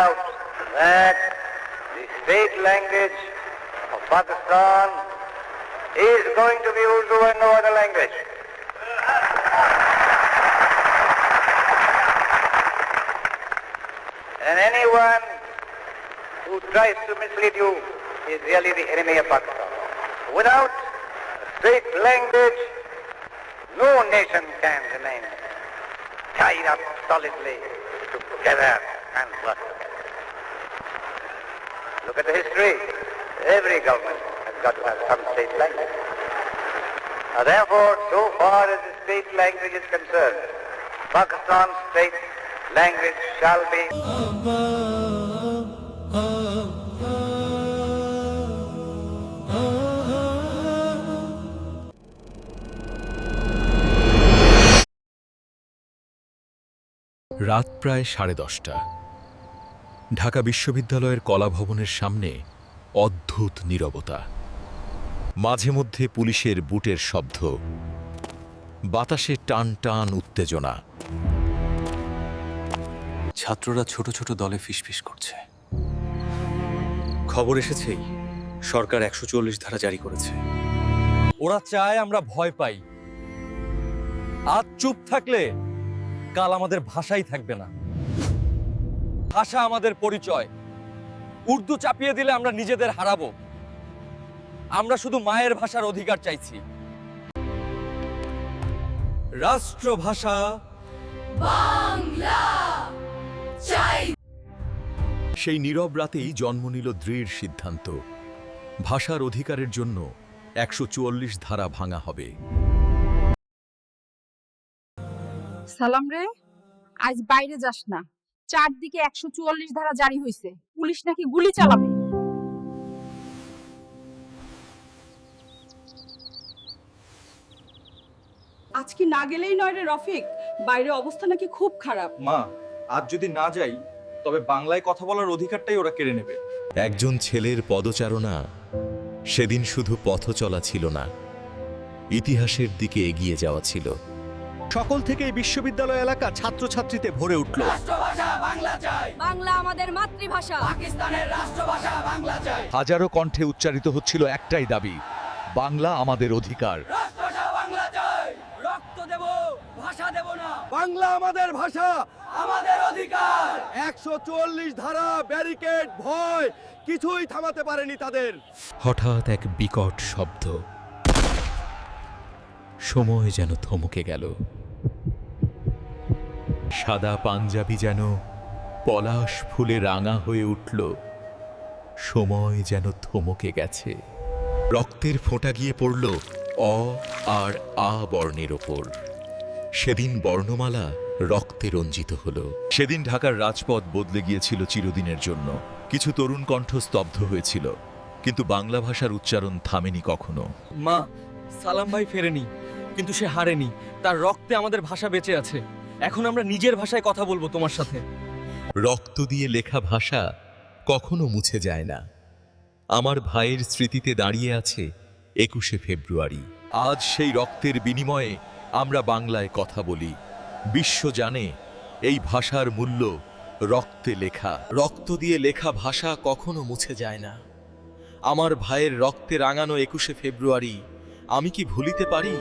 out that the state language of Pakistan is going to be Urdu and no other language. And anyone who tries to mislead you is really the enemy of Pakistan. Without a state language, no nation can remain tied up solidly together and work together. Look at the history. Every government has got to have some state language. Therefore, so far as the state language is concerned, Pakistan's state language shall be রাত প্রায় 10:30। ঢাকা বিশ্ববিদ্যালয়ের কলাভবনের সামনে অদ্ভুত নীরবতা। মাঝে মধ্যে পুলিশের বুটের শব্দ, বাতাসে টান টান উত্তেজনা। ছাত্ররা ছোট ছোট দলে ফিসফিস করছে। খবর এসেছেই সরকার 144 ধারা জারি করেছে। ওরা চায় আমরা ভয় পাই। আজ চুপ থাকলে কাল আমাদের ভাষাই থাকবে না। ভাষা আমাদের পরিচয়। উর্দু চাপিয়ে দিলে আমরা নিজেদের হারাবো। আমরা শুধু মায়ের ভাষার অধিকার চাইছি। রাষ্ট্রভাষা বাংলা চাই। সেই নীরব রাতেই জন্ম নিল দৃঢ় সিদ্ধান্ত, ভাষার অধিকারের জন্য 144 ধারা ভাঙা হবে। সালাম রে, আজ বাইরে যাস না। চারদিকে 144 ধারা জারি হয়েছে। পুলিশ নাকি গুলি চালাবে। আজকে না গেলেই নয় রে রফিক, বাইরে অবস্থা নাকি খুব খারাপ। মা, আজ যদি না যাই তবে বাংলায় কথা বলার অধিকারটাই ওরা কেড়ে নেবে। একজন ছেলের পদচারণা সেদিন শুধু পথ চলা ছিল না, ইতিহাসের দিকে এগিয়ে যাওয়া ছিল। সকল থেকে এই বিশ্ববিদ্যালয় এলাকা ছাত্রছাত্রীতে ভরে উঠল। রাষ্ট্রভাষা বাংলা চাই। বাংলা আমাদের মাতৃভাষা। পাকিস্তানের রাষ্ট্রভাষা বাংলা চাই। হাজারো কণ্ঠে উচ্চারিত হচ্ছিল একটাই দাবি, বাংলা আমাদের অধিকার। রাষ্ট্রভাষা বাংলা চাই। রক্ত দেব, ভাষা দেব না। বাংলা আমাদের ভাষা, আমাদের অধিকার। 144 ধারা, ব্যারিকেড, ভয় কিছুই থামাতে পারেনি তাদের। হঠাৎ এক বিকট শব্দ, সময় যেন থমকে গেল। সাদা পাঞ্জাবি যেন পলাশ ফুলে রাঙা হয়ে উঠল। সময় যেন থমকে গেছে। রক্তের ফোঁটা গিয়ে পড়ল অ আর আ বর্ণের ওপর। সেদিন বর্ণমালা রক্তে রঞ্জিত হল। সেদিন ঢাকার রাজপথ বদলে গিয়েছিল চিরদিনের জন্য। কিছু তরুণ কণ্ঠ স্তব্ধ হয়েছিল, কিন্তু বাংলা ভাষার উচ্চারণ থামেনি কখনো। মা, সালাম ভাই ফেরেনি, কিন্তু সে হারেনি। তার রক্তে আমাদের ভাষা বেঁচে আছে। এখন আমরা নিজের ভাষায় কথা বলবো তোমার সাথে। রক্ত দিয়ে লেখা ভাষা কখনো মুছে যায় না। আমার ভাইয়ের স্মৃতিতে দাঁড়িয়ে আছে 21শে ফেব্রুয়ারি। আজ সেই রক্তের বিনিময়ে আমরা বাংলায় কথা বলি। বিশ্ব জানে এই ভাষার মূল্য রক্তে লেখা। রক্ত দিয়ে লেখা ভাষা কখনো মুছে যায় না। আমার ভাইয়ের রক্তে রাঙানো 21শে ফেব্রুয়ারি আমি কি ভুলিতে পারি?